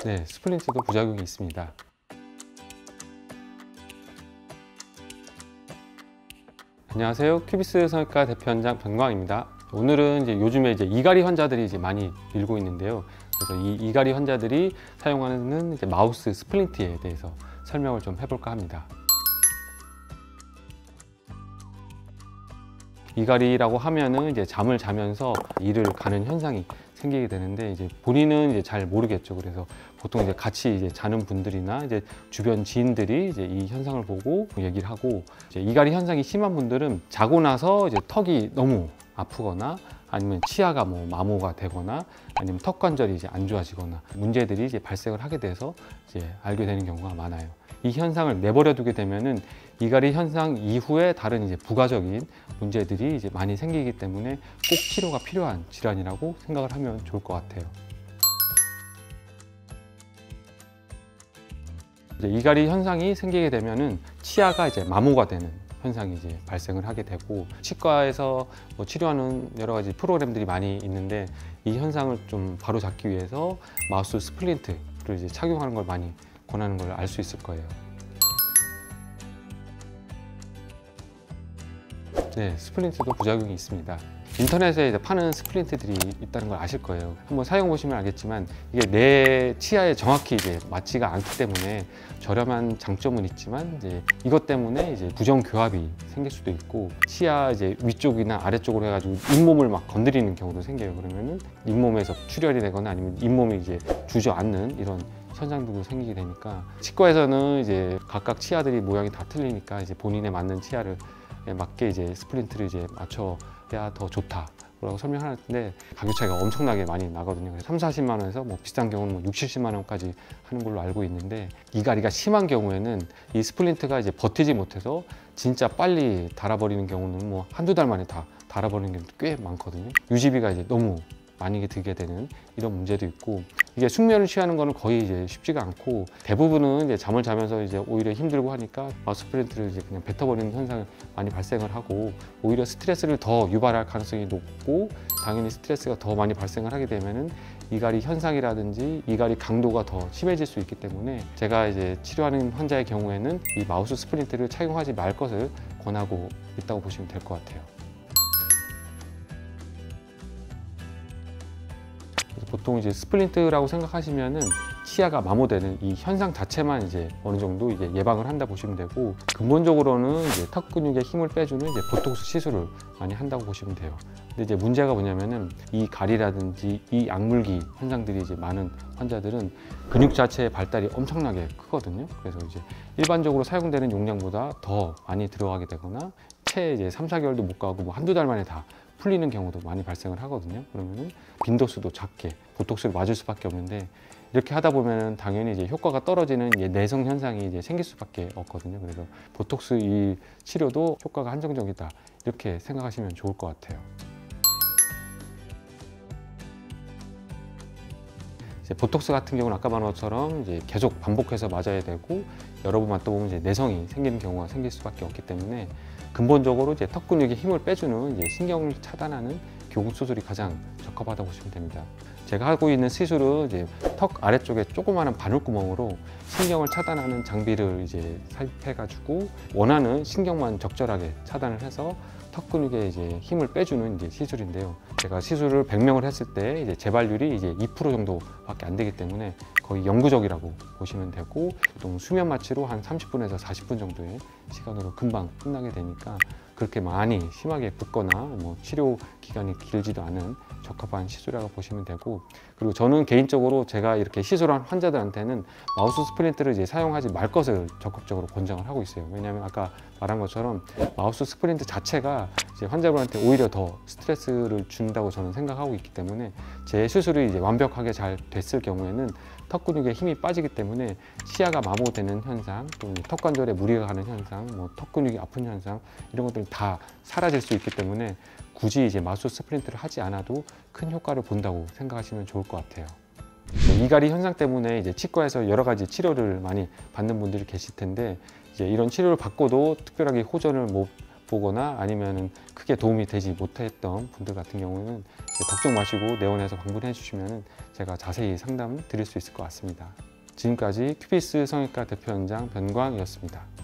네, 스플린트도 부작용이 있습니다. 안녕하세요. 큐비스 성형외과 대표원장 변광입니다. 오늘은 요즘에 이갈이 환자들이 많이 밀고 있는데요. 그래서 이 이갈이 환자들이 사용하는 마우스 스플린트에 대해서 설명을 좀 해볼까 합니다. 이갈이라고 하면은 잠을 자면서 이를 가는 현상이 생기게 되는데 본인은 잘 모르겠죠. 그래서 보통 같이 자는 분들이나 주변 지인들이 이 현상을 보고 얘기를 하고, 이갈이 현상이 심한 분들은 자고 나서 턱이 너무 아프거나 아니면 치아가 마모가 되거나 아니면 턱 관절이 안 좋아지거나 문제들이 발생을 하게 돼서 알게 되는 경우가 많아요. 이 현상을 내버려 두게 되면은 이갈이 현상 이후에 다른 부가적인 문제들이 많이 생기기 때문에 꼭 치료가 필요한 질환이라고 생각을 하면 좋을 것 같아요. 이갈이 현상이 생기게 되면은 치아가 마모가 되는 현상이 발생을 하게 되고, 치과에서 치료하는 여러 가지 프로그램들이 많이 있는데 이 현상을 좀 바로 잡기 위해서 마우스 스플린트를 착용하는 걸 많이 권하는 걸 알 수 있을 거예요. 네, 스플린트도 부작용이 있습니다. 인터넷에 파는 스플린트들이 있다는 걸 아실 거예요. 한번 사용해 보시면 알겠지만 이게 내 치아에 정확히 맞지가 않기 때문에 저렴한 장점은 있지만 이것 때문에 부정교합이 생길 수도 있고, 치아 위쪽이나 아래쪽으로 해가지고 잇몸을 막 건드리는 경우도 생겨요. 그러면은 잇몸에서 출혈이 되거나 아니면 잇몸이 주저앉는 이런 현상도 생기게 되니까, 치과에서는 각각 치아들이 모양이 다 틀리니까 본인에 맞는 치아를 맞게 스플린트를 맞춰야 더 좋다라고 설명하는데 가격 차이가 엄청나게 많이 나거든요. 그래서 3, 40만 원에서 비싼 경우는 60, 70만 원까지 하는 걸로 알고 있는데, 이갈이가 심한 경우에는 이 스플린트가 버티지 못해서 진짜 빨리 닳아버리는 경우는 한두 달 만에 다 닳아버리는 경우도 꽤 많거든요. 유지비가 너무 많이 들게 되는 이런 문제도 있고, 이게 숙면을 취하는 거는 거의 쉽지가 않고, 대부분은 잠을 자면서 오히려 힘들고 하니까 마우스 스플린트를 그냥 뱉어버리는 현상이 많이 발생을 하고, 오히려 스트레스를 더 유발할 가능성이 높고, 당연히 스트레스가 더 많이 발생을 하게 되면은 이갈이 현상이라든지 이갈이 강도가 더 심해질 수 있기 때문에, 제가 치료하는 환자의 경우에는 이 마우스 스플린트를 착용하지 말 것을 권하고 있다고 보시면 될 것 같아요. 보통 스플린트라고 생각하시면은 치아가 마모되는 이 현상 자체만 어느 정도 예방을 한다 보시면 되고, 근본적으로는 턱 근육에 힘을 빼주는 보톡스 시술을 많이 한다고 보시면 돼요. 근데 문제가 뭐냐면은 이 갈이라든지 이 악물기 현상들이 많은 환자들은 근육 자체의 발달이 엄청나게 크거든요. 그래서 일반적으로 사용되는 용량보다 더 많이 들어가게 되거나 채 3, 4개월도 못 가고 한두 달 만에 다 풀리는 경우도 많이 발생을 하거든요. 그러면은 빈도수도 작게 보톡스를 맞을 수밖에 없는데, 이렇게 하다 보면 당연히 효과가 떨어지는 내성 현상이 생길 수밖에 없거든요. 그래서 보톡스 이 치료도 효과가 한정적이다, 이렇게 생각하시면 좋을 것 같아요. 보톡스 같은 경우는 아까 말한 것처럼 계속 반복해서 맞아야 되고, 여러 번 맞다 보면 내성이 생기는 경우가 생길 수밖에 없기 때문에, 근본적으로 턱 근육에 힘을 빼주는 신경을 차단하는 교국 수술이 가장 적합하다고 보시면 됩니다. 제가 하고 있는 시술은 턱 아래쪽에 조그마한 바늘구멍으로 신경을 차단하는 장비를 삽입해가지고 원하는 신경만 적절하게 차단을 해서 턱 근육에 힘을 빼주는 시술인데요. 제가 시술을 100명을 했을 때 재발률이 2% 정도밖에 안 되기 때문에 거의 영구적이라고 보시면 되고, 보통 수면 마취로 한 30분에서 40분 정도의 시간으로 금방 끝나게 되니까 그렇게 많이 심하게 붓거나 치료 기간이 길지도 않은 적합한 시술이라고 보시면 되고, 그리고 저는 개인적으로 제가 이렇게 시술한 환자들한테는 마우스 스플린트를 사용하지 말 것을 적극적으로 권장을 하고 있어요. 왜냐하면 아까 말한 것처럼 마우스 스플린트 자체가 환자분한테 오히려 더 스트레스를 준다고 저는 생각하고 있기 때문에, 제 수술이 완벽하게 잘 됐을 경우에는 턱 근육에 힘이 빠지기 때문에 치아가 마모되는 현상, 또 턱 관절에 무리가 가는 현상, 턱 근육이 아픈 현상, 이런 것들이 다 사라질 수 있기 때문에 굳이 마우스 스플린트를 하지 않아도 큰 효과를 본다고 생각하시면 좋을 것 같아요. 이갈이 현상 때문에 치과에서 여러 가지 치료를 많이 받는 분들이 계실 텐데, 이런 치료를 받고도 특별하게 호전을 못 보거나 아니면은 크게 도움이 되지 못했던 분들 같은 경우는 걱정 마시고 내원에서 방문해 주시면 제가 자세히 상담 드릴 수 있을 것 같습니다. 지금까지 큐비스 성형외과 대표원장 변광이었습니다.